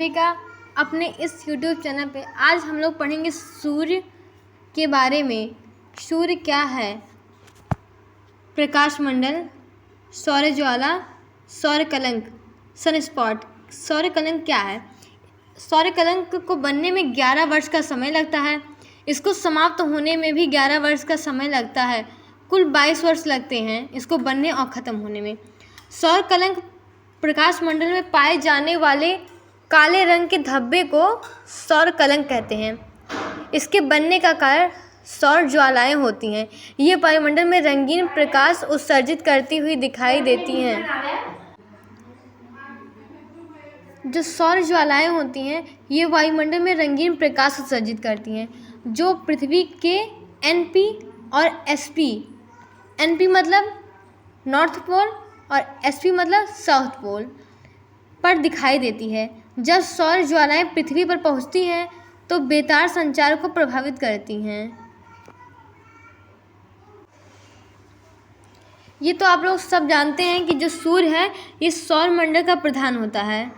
का अपने इस YouTube चैनल पे आज हम लोग पढ़ेंगे सूर्य के बारे में। सूर्य क्या है? प्रकाश मंडल, सौर ज्वाला, सौर कलंक, सन स्पॉट। सौर कलंक क्या है? सौर कलंक को बनने में 11 वर्ष का समय लगता है। इसको समाप्त होने में भी 11 वर्ष का समय लगता है। कुल 22 वर्ष लगते हैं इसको बनने और ख़त्म होने में। सौर कलंक प्रकाश मंडल में पाए जाने वाले काले रंग के धब्बे को सौर कलंक कहते हैं। इसके बनने का कारण सौर ज्वालाएं होती हैं। ये वायुमंडल में रंगीन प्रकाश उत्सर्जित करती हुई दिखाई देती हैं। जो सौर ज्वालाएं होती हैं ये वायुमंडल में रंगीन प्रकाश उत्सर्जित करती हैं जो पृथ्वी के NP और SP, NP मतलब नॉर्थ पोल और SP मतलब साउथ पोल पर दिखाई देती है। जब सौर ज्वालाएं पृथ्वी पर पहुंचती हैं तो बेतार संचार को प्रभावित करती हैं। ये तो आप लोग सब जानते हैं कि जो सूर्य है ये सौर मंडल का प्रधान होता है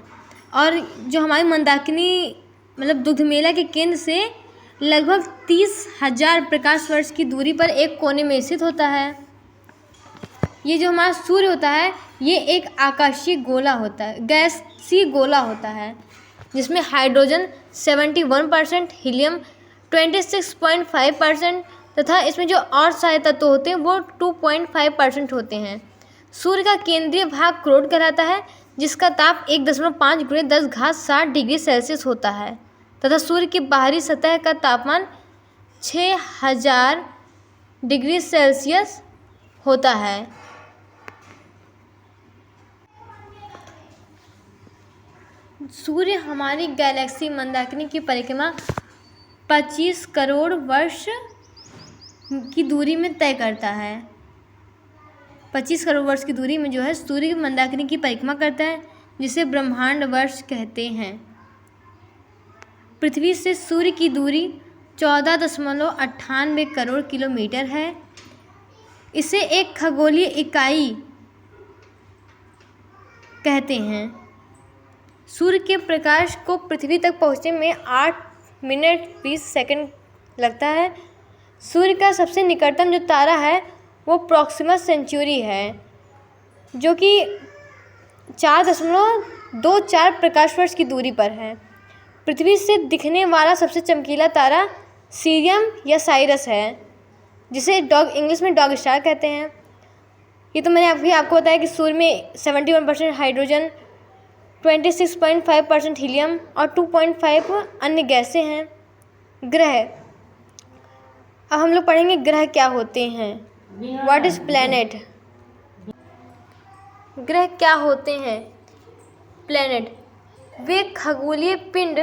और जो हमारी मंदाकिनी मतलब दुधमेला के केंद्र से लगभग 30,000 प्रकाश वर्ष की दूरी पर एक कोने में स्थित होता है। ये जो हमारा सूर्य होता है ये एक आकाशीय गोला होता है, गैसीय गोला होता है जिसमें हाइड्रोजन 71%, हीलियम 26.5% तथा इसमें जो और सहायक तत्व होते हैं वो 2.5% होते हैं। सूर्य का केंद्रीय भाग क्रोड कहलाता है जिसका ताप 1.5 × 10⁻⁷ डिग्री सेल्सियस होता है तथा सूर्य की बाहरी सतह का तापमान 6000 डिग्री सेल्सियस होता है। सूर्य हमारी गैलेक्सी मंदाकिनी की परिक्रमा 25 करोड़ वर्ष की दूरी में तय करता है। 25 करोड़ वर्ष की दूरी में जो है सूर्य मंदाकिनी की परिक्रमा करता है जिसे ब्रह्मांड वर्ष कहते हैं। पृथ्वी से सूर्य की दूरी 14.98 करोड़ किलोमीटर है। इसे एक खगोलीय इकाई कहते हैं। सूर्य के प्रकाश को पृथ्वी तक पहुंचने में 8 मिनट 20 सेकंड लगता है। सूर्य का सबसे निकटतम जो तारा है वो प्रॉक्सिमा सेंचुरी है जो कि 4.24 प्रकाश वर्ष की दूरी पर है। पृथ्वी से दिखने वाला सबसे चमकीला तारा सीरियम या साइरस है जिसे इंग्लिश में डॉग स्टार कहते हैं। ये तो मैंने आपको बताया कि सूर्य में 71% हाइड्रोजन, 26.5% हीलियम और 2.5 अन्य गैसें हैं। ग्रह, अब हम लोग पढ़ेंगे ग्रह क्या होते हैं। What is planet? ग्रह क्या होते हैं? प्लैनेट वे खगोलीय पिंड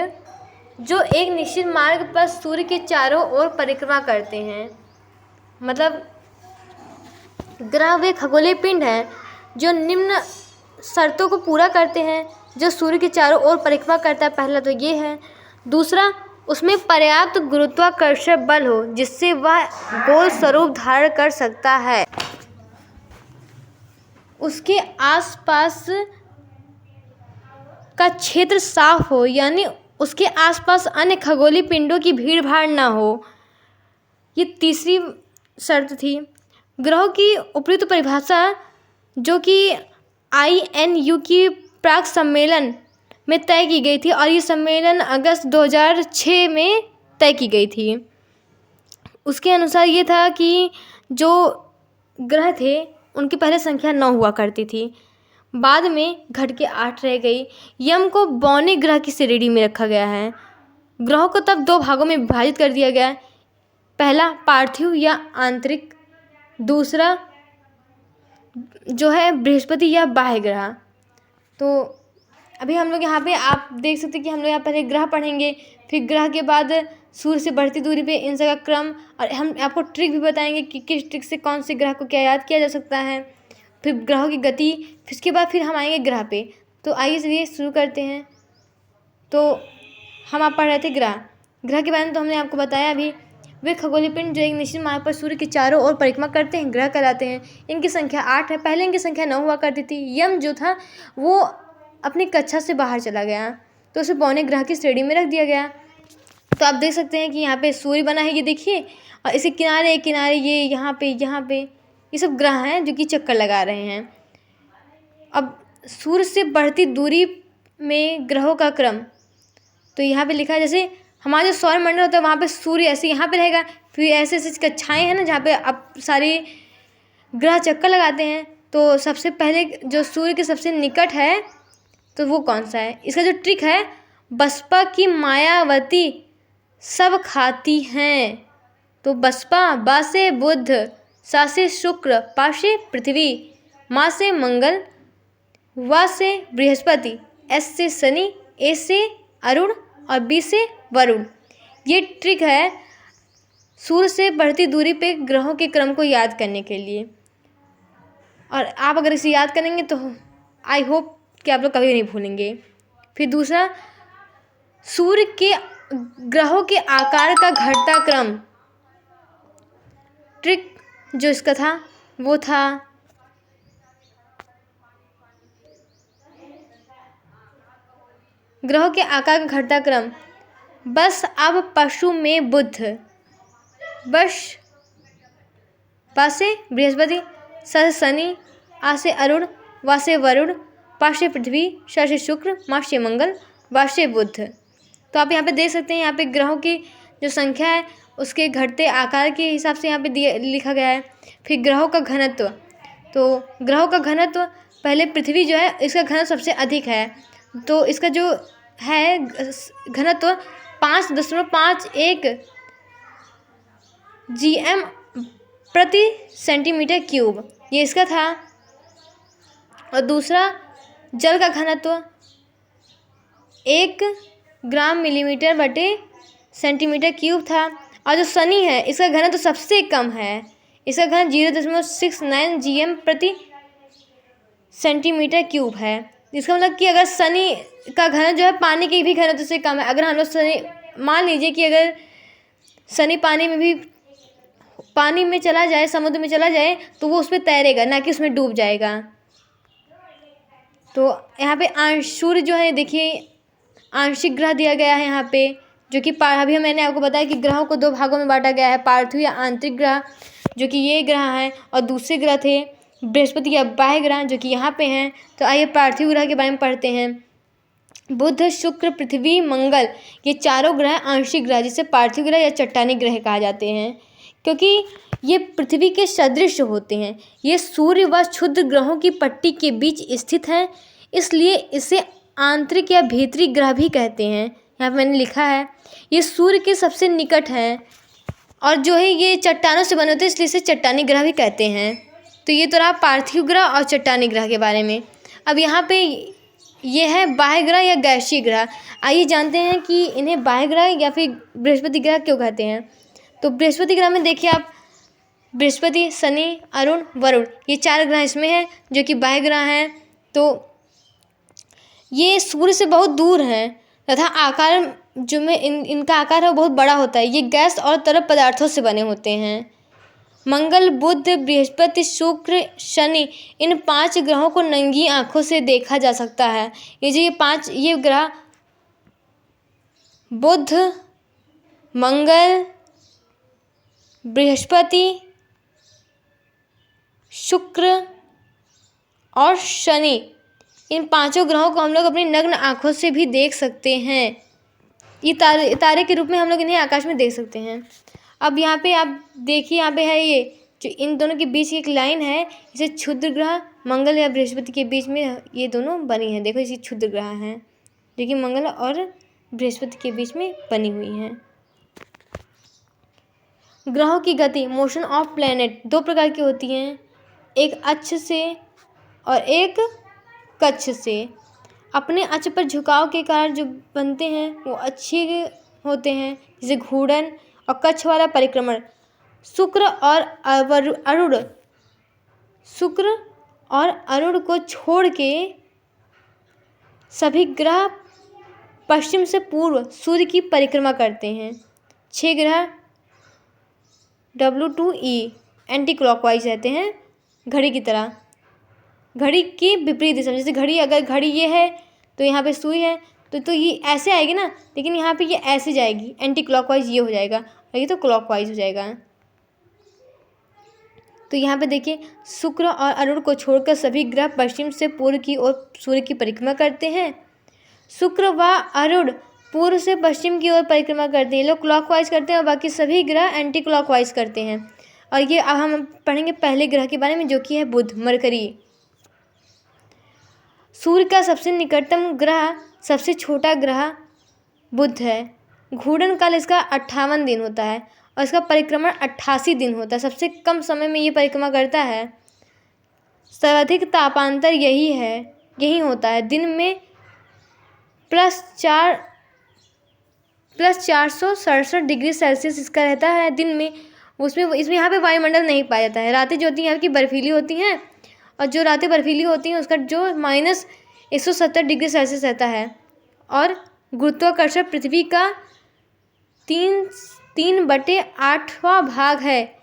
जो एक निश्चित मार्ग पर सूर्य के चारों ओर परिक्रमा करते हैं। मतलब ग्रह वे खगोलीय पिंड हैं जो निम्न शर्तों को पूरा करते हैं जो सूर्य के चारों ओर परिक्रमा करता है। पहला तो ये है। दूसरा, उसमें पर्याप्त गुरुत्वाकर्षण बल हो जिससे वह गोल स्वरूप धारण कर सकता है। उसके आसपास का क्षेत्र साफ हो यानी उसके आसपास अन्य खगोलीय पिंडों की भीड़ भाड़ ना हो। ये तीसरी शर्त थी। ग्रहों की उपयुक्त परिभाषा जो कि INU की प्राक सम्मेलन में तय की गई थी और ये सम्मेलन अगस्त 2006 में तय की गई थी। उसके अनुसार ये था कि जो ग्रह थे उनकी पहले संख्या 9 हुआ करती थी, बाद में घट के 8 रह गई। यम को बौने ग्रह की श्रेणी में रखा गया है। ग्रहों को तब 2 भागों में विभाजित कर दिया गया। पहला पार्थिव या आंतरिक, दूसरा जो है बृहस्पति या बाह्य ग्रह। तो अभी हम लोग यहाँ पे आप देख सकते हैं कि हम लोग यहाँ पहले ग्रह पढ़ेंगे, फिर ग्रह के बाद सूर्य से बढ़ती दूरी पे इन सबका क्रम, और हम आपको ट्रिक भी बताएंगे कि किस ट्रिक से कौन से ग्रह को क्या याद किया जा सकता है, फिर ग्रहों की गति, फिर इसके बाद फिर हम आएंगे ग्रह पे। तो आइए चलिए शुरू करते हैं। तो हम आप पढ़ रहे थे ग्रह के बारे में। तो हमने आपको बताया अभी वे खगोलीय पिंड जो एक निश्चित मार्ग पर सूर्य के चारों ओर परिक्रमा करते हैं ग्रह कहलाते हैं। इनकी संख्या 8 है। पहले इनकी संख्या 9 हुआ करती थी। यम जो था वो अपनी कक्षा से बाहर चला गया तो उसे पौने ग्रह की श्रेणी में रख दिया गया। तो आप देख सकते हैं कि यहाँ पे सूर्य बना है, ये देखिए, और इसके किनारे किनारे ये यहाँ पे ये सब ग्रह हैं जो कि चक्कर लगा रहे हैं। अब सूर्य से बढ़ती दूरी में ग्रहों का क्रम, तो यहाँ पे लिखा है जैसे हमारा जो सौरमंडल होता है वहाँ पे सूर्य ऐसे यहाँ पे रहेगा, फिर ऐसे ऐसे कक्षाएँ हैं ना जहाँ पे अब सारे ग्रह चक्कर लगाते हैं। तो सबसे पहले जो सूर्य के सबसे निकट है तो वो कौन सा है? इसका जो ट्रिक है, बसपा की मायावती सब खाती हैं। तो बसपा, बा से बुध, सा से शुक्र, पा से पृथ्वी, मा से मंगल, वा से बृहस्पति, एस से शनि, ए से अरुण और बी से वरुण। ये ट्रिक है सूर्य से बढ़ती दूरी पे ग्रहों के क्रम को याद करने के लिए, और आप अगर इसे याद करेंगे तो आई होप कि आप लोग कभी नहीं भूलेंगे। फिर दूसरा, सूर्य के ग्रहों के आकार का घटता क्रम। ट्रिक जो इसका था वो था ग्रहों के आकार का घटता क्रम। बस अब पशु में बुध, बश पा से बृहस्पति, स से शनि, आ से अरुण, वा से वरुण, पा से पृथ्वी, श से शुक्र, मा से मंगल, वा से बुध। तो आप यहाँ पे देख सकते हैं, यहाँ पे ग्रहों की जो संख्या है उसके घटते आकार के हिसाब से यहाँ पे लिखा गया है। फिर ग्रहों का घनत्व, तो ग्रहों का घनत्व, पहले पृथ्वी जो है इसका घनत्व सबसे अधिक है, तो इसका जो है घनत्व 5.51 GM प्रति सेंटीमीटर क्यूब, ये इसका था। और दूसरा, जल का घनत्व 1 ग्राम मिलीमीटर बटे सेंटीमीटर क्यूब था। और जो शनि है इसका घनत्व सबसे कम है, इसका घनत्व 0.69 GM प्रति सेंटीमीटर क्यूब है। इसका मतलब कि अगर शनि का घनत्व जो है पानी के भी घनत्व से कम है, अगर हम लोग शनि, मान लीजिए कि अगर शनि पानी में चला जाए, समुद्र में चला जाए, तो वो उस पर तैरेगा, ना कि उसमें डूब जाएगा। तो यहाँ पे सूर्य जो है देखिए आंशिक ग्रह दिया गया है यहाँ पे, जो कि अभी मैंने आपको बताया कि ग्रहों को 2 भागों में बांटा गया है, पार्थिव या आंतरिक ग्रह जो कि ये ग्रह हैं, और दूसरे ग्रह थे बृहस्पति या बाह्य ग्रह जो कि यहाँ पे हैं। तो आइए पार्थिव ग्रह के बारे में पढ़ते हैं। बुध, शुक्र, पृथ्वी, मंगल, ये चारों ग्रह आंशिक ग्रह जिसे पार्थिव ग्रह या चट्टानी ग्रह कहा जाते हैं, क्योंकि ये पृथ्वी के सदृश होते हैं। ये सूर्य व क्षुद्र ग्रहों की पट्टी के बीच स्थित हैं, इसलिए इसे आंतरिक या भीतरी ग्रह भी कहते हैं। यहाँ पे मैंने लिखा है ये सूर्य के सबसे निकट हैं, और जो है ये चट्टानों से बने होते हैं, इसलिए इसे चट्टानी ग्रह भी कहते हैं। तो ये तो रहा पार्थिव ग्रह और चट्टानी ग्रह के बारे में। अब यहाँ पे ये है बाह्य ग्रह या गैसीय ग्रह। आइए जानते हैं कि इन्हें बाह्य ग्रह या फिर बृहस्पति ग्रह क्यों कहते हैं। तो बृहस्पति ग्रह में देखिए आप, बृहस्पति, शनि, अरुण, वरुण, ये 4 ग्रह इसमें हैं जो कि बाह्य ग्रह हैं। तो ये सूर्य से बहुत दूर हैं तथा आकार जो में इनका आकार है वो बहुत बड़ा होता है। ये गैस और तरल पदार्थों से बने होते हैं। मंगल, बुध, बृहस्पति, शुक्र, शनि, इन 5 ग्रहों को नंगी आंखों से देखा जा सकता है। ये ग्रह बुध, मंगल, बृहस्पति, शुक्र और शनि, इन 5 ग्रहों को हम लोग अपनी नग्न आंखों से भी देख सकते हैं। ये तारे के रूप में हम लोग इन्हें आकाश में देख सकते हैं। अब यहाँ पे आप देखिए, यहाँ पे है ये जो इन दोनों के बीच एक लाइन है, इसे क्षुद्र ग्रह मंगल या बृहस्पति के बीच में ये दोनों बनी हैं। देखो इसे क्षुद्र ग्रह हैं जो कि मंगल और बृहस्पति के बीच में बनी हुई हैं। ग्रहों की गति, मोशन ऑफ प्लैनेट, 2 प्रकार की होती हैं, एक अक्ष से और एक कक्ष से। अपने अक्ष पर झुकाव के कारण जो बनते हैं वो अच्छे होते हैं, जैसे घूर्णन और कक्ष वाला परिक्रमण। शुक्र और अरुण को छोड़ के सभी ग्रह पश्चिम से पूर्व सूर्य की परिक्रमा करते हैं। 6 ग्रह W2E एंटी क्लॉकवाइज रहते हैं, घड़ी की तरह। घड़ी की विपरीत दिशा में, जैसे घड़ी, अगर घड़ी ये है तो यहाँ पे सुई है, तो ये ऐसे आएगी ना, लेकिन यहाँ पे ये ऐसे जाएगी, एंटी क्लॉकवाइज ये हो जाएगा, और ये तो क्लॉकवाइज हो जाएगा। तो यहाँ पे देखिए, शुक्र और अरुण को छोड़कर सभी ग्रह पश्चिम से पूर्व की ओर सूर्य की परिक्रमा करते हैं। शुक्र व अरुण पूर्व से पश्चिम की ओर परिक्रमा करते हैं, लोग क्लॉकवाइज करते हैं और बाकी सभी ग्रह एंटी क्लॉकवाइज करते हैं। और ये अब हम पढ़ेंगे पहले ग्रह के बारे में, जो कि है बुध, मरकरी। सूर्य का सबसे निकटतम ग्रह, सबसे छोटा ग्रह बुध है। घूर्णन काल इसका 58 दिन होता है और इसका परिक्रमण 88 दिन होता है। सबसे कम समय में ये परिक्रमा करता है। सर्वाधिक तापांतर यही होता है। दिन में +467 डिग्री सेल्सियस इसका रहता है दिन में। इसमें यहाँ पे वायुमंडल नहीं पाया जाता है। रातें जो होती हैं यहाँ की बर्फीली होती हैं, और जो रातें बर्फीली होती हैं उसका जो -170 डिग्री सेल्सियस रहता है। और गुरुत्वाकर्षण पृथ्वी का 3/8वां भाग है।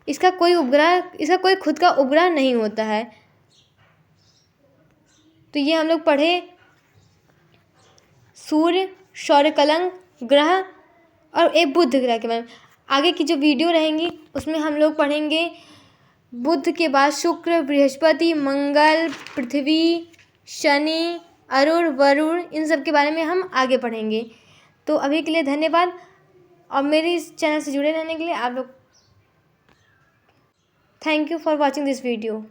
इसका कोई खुद का उपग्रह नहीं होता है। तो ये हम लोग पढ़े सूर्य, सौरकलंक ग्रह और एक बुध ग्रह के बारे में। आगे की जो वीडियो रहेंगी उसमें हम लोग पढ़ेंगे बुध के बाद शुक्र, बृहस्पति, मंगल, पृथ्वी, शनि, अरुण, वरुण, इन सब के बारे में हम आगे पढ़ेंगे। तो अभी के लिए धन्यवाद, और मेरे इस चैनल से जुड़े रहने के लिए आप लोग thank you for watching this video.